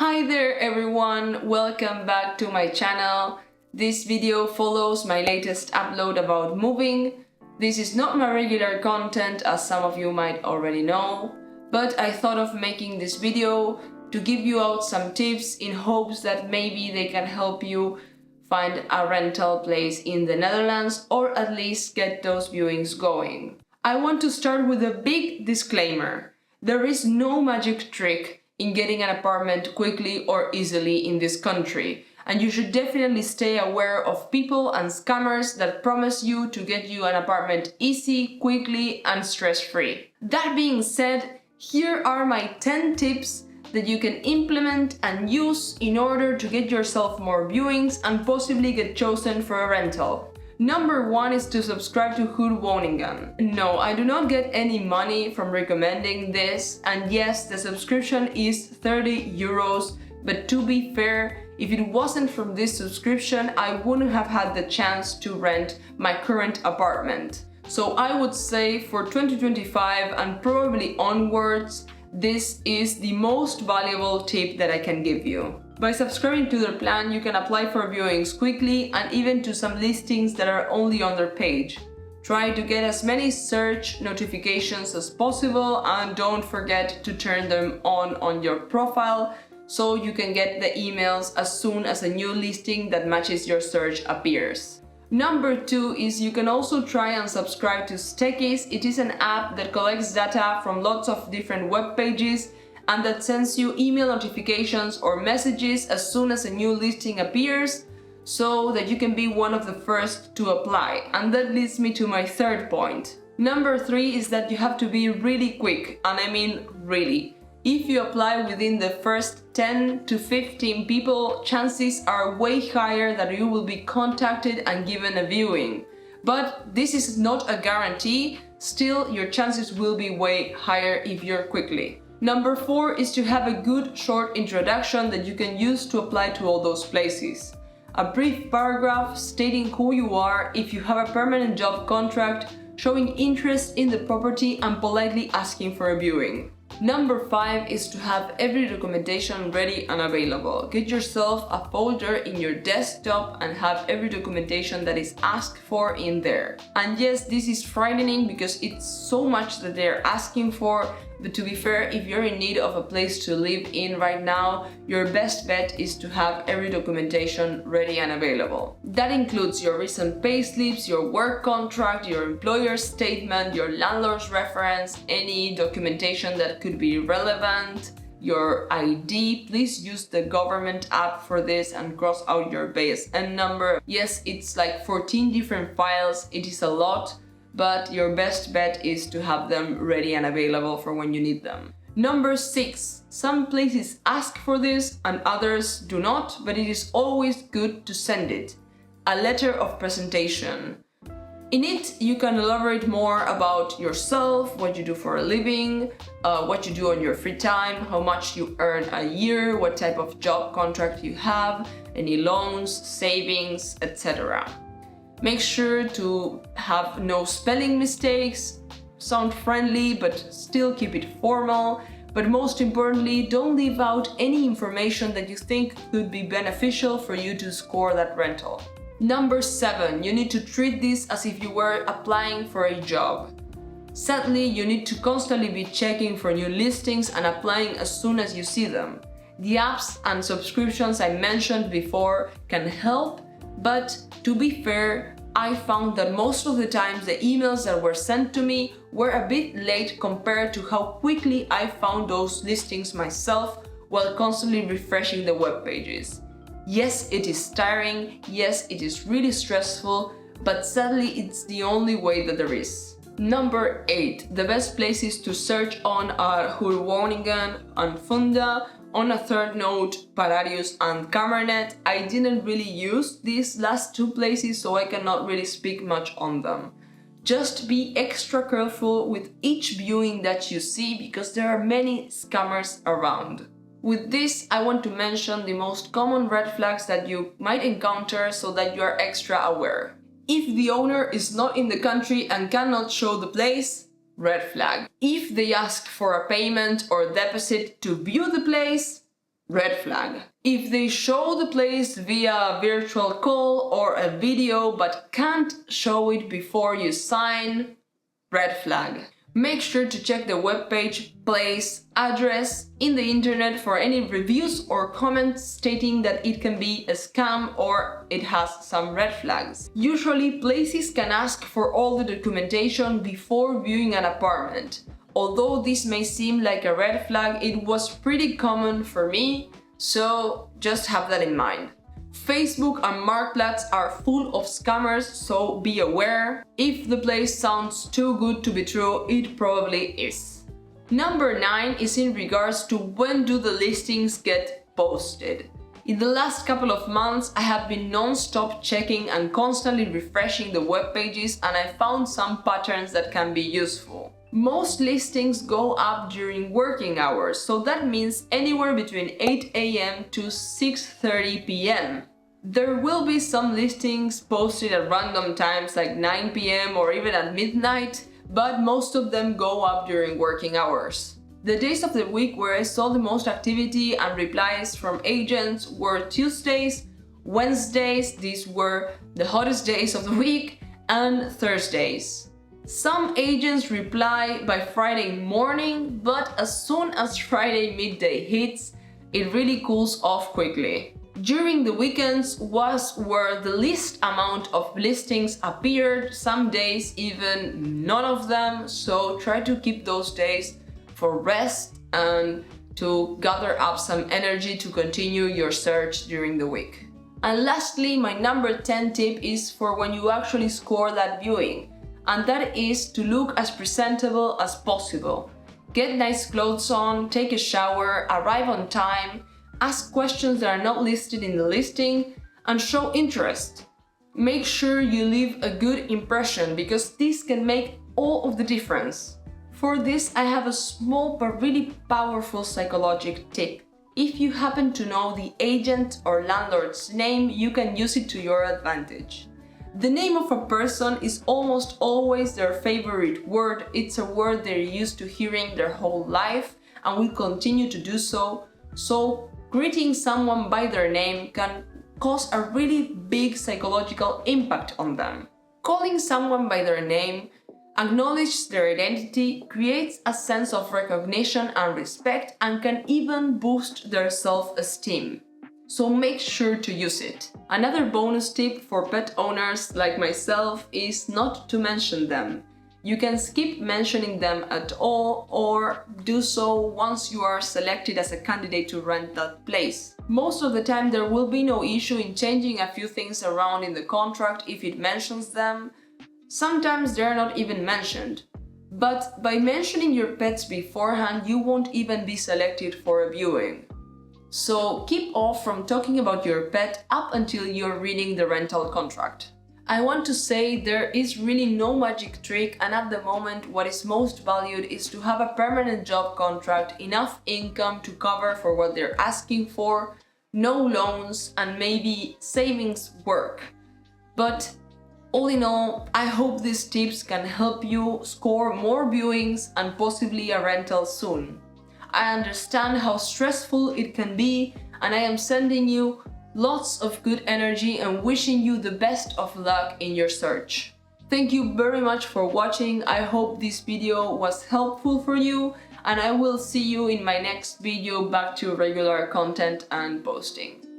Hi there everyone, welcome back to my channel. This video follows my latest upload about moving. This is not my regular content, as some of you might already know, but I thought of making this video to give you out some tips in hopes that maybe they can help you find a rental place in the Netherlands or at least get those viewings going. I want to start with a big disclaimer. There is no magic trick in getting an apartment quickly or easily in this country, and you should definitely stay aware of people and scammers that promise you to get you an apartment easy, quickly and stress-free. That being said, here are my 10 tips that you can implement and use in order to get yourself more viewings and possibly get chosen for a rental. Number 1 is to subscribe to Huurwoningen. No, I do not get any money from recommending this, and yes, the subscription is 30 euros, but to be fair, if it wasn't from this subscription, I wouldn't have had the chance to rent my current apartment. So I would say for 2025 and probably onwards, this is the most valuable tip that I can give you. By subscribing to their plan, you can apply for viewings quickly and even to some listings that are only on their page. Try to get as many search notifications as possible and don't forget to turn them on your profile so you can get the emails as soon as a new listing that matches your search appears. Number 2 is you can also try and subscribe to Stekkies. It is an app that collects data from lots of different web pages and that sends you email notifications or messages as soon as a new listing appears so that you can be one of the first to apply. And that leads me to my third point. Number 3 is that you have to be really quick, and I mean really. If you apply within the first 10 to 15 people, chances are way higher that you will be contacted and given a viewing. But this is not a guarantee, still your chances will be way higher if you're quickly. Number 4 is to have a good short introduction that you can use to apply to all those places. A brief paragraph stating who you are, if you have a permanent job contract, showing interest in the property and politely asking for a viewing. Number 5 is to have every documentation ready and available. Get yourself a folder in your desktop and have every documentation that is asked for in there. And yes, this is frightening because it's so much that they're asking for, but to be fair, if you're in need of a place to live in right now, your best bet is to have every documentation ready and available. That includes your recent payslips, your work contract, your employer's statement, your landlord's reference, any documentation that could be relevant, your ID. Please use the government app for this and cross out your BSN number. Yes, it's like 14 different files, it is a lot, but your best bet is to have them ready and available for when you need them. Number 6. Some places ask for this and others do not, but it is always good to send it. A letter of presentation. In it, you can elaborate more about yourself, what you do for a living, what you do on your free time, how much you earn a year, what type of job contract you have, any loans, savings, etc. Make sure to have no spelling mistakes, sound friendly but still keep it formal, but most importantly, don't leave out any information that you think could be beneficial for you to score that rental. Number 7, you need to treat this as if you were applying for a job. Sadly, you need to constantly be checking for new listings and applying as soon as you see them. The apps and subscriptions I mentioned before can help, but to be fair, I found that most of the times the emails that were sent to me were a bit late compared to how quickly I found those listings myself while constantly refreshing the web pages. Yes, it is tiring, yes, it is really stressful, but sadly it's the only way that there is. Number 8. The best places to search on are Huurwoningen and Funda. On a third note, Pararius and Kamernet. I didn't really use these last two places, so I cannot really speak much on them. Just be extra careful with each viewing that you see because there are many scammers around. With this, I want to mention the most common red flags that you might encounter so that you are extra aware. If the owner is not in the country and cannot show the place, red flag. If they ask for a payment or deposit to view the place, red flag. If they show the place via a virtual call or a video but can't show it before you sign, red flag. Make sure to check the webpage, place, address in the internet for any reviews or comments stating that it can be a scam or it has some red flags. Usually, places can ask for all the documentation before viewing an apartment. Although this may seem like a red flag, it was pretty common for me, so just have that in mind. Facebook and Marktplatz are full of scammers, so be aware. If the place sounds too good to be true, it probably is. Number 9 is in regards to when do the listings get posted. In the last couple of months, I have been non-stop checking and constantly refreshing the web pages, and I found some patterns that can be useful. Most listings go up during working hours, so that means anywhere between 8 a.m. to 6:30 p.m. There will be some listings posted at random times like 9 p.m. or even at midnight, but most of them go up during working hours. The days of the week where I saw the most activity and replies from agents were Tuesdays, Wednesdays, these were the hottest days of the week, and Thursdays. Some agents reply by Friday morning, but as soon as Friday midday hits, it really cools off quickly. During the weekends was where the least amount of listings appeared, some days even none of them, so try to keep those days for rest and to gather up some energy to continue your search during the week. And lastly, my number 10 tip is for when you actually score that viewing, and that is to look as presentable as possible. Get nice clothes on, take a shower, arrive on time, ask questions that are not listed in the listing, and show interest. Make sure you leave a good impression because this can make all of the difference. For this, I have a small but really powerful psychologic tip. If you happen to know the agent or landlord's name, you can use it to your advantage. The name of a person is almost always their favorite word. It's a word they're used to hearing their whole life and will continue to do so. So greeting someone by their name can cause a really big psychological impact on them. Calling someone by their name acknowledges their identity, creates a sense of recognition and respect, and can even boost their self-esteem. So make sure to use it. Another bonus tip for pet owners like myself is not to mention them. You can skip mentioning them at all or do so once you are selected as a candidate to rent that place. Most of the time there will be no issue in changing a few things around in the contract if it mentions them. Sometimes they're not even mentioned. But by mentioning your pets beforehand, you won't even be selected for a viewing. So keep off from talking about your pet up until you're reading the rental contract. I want to say there is really no magic trick, and at the moment what is most valued is to have a permanent job contract, enough income to cover for what they're asking for, no loans, and maybe savings work. But all in all, I hope these tips can help you score more viewings and possibly a rental soon. I understand how stressful it can be, and I am sending you lots of good energy and wishing you the best of luck in your search. Thank you very much for watching. I hope this video was helpful for you, and I will see you in my next video back to regular content and posting.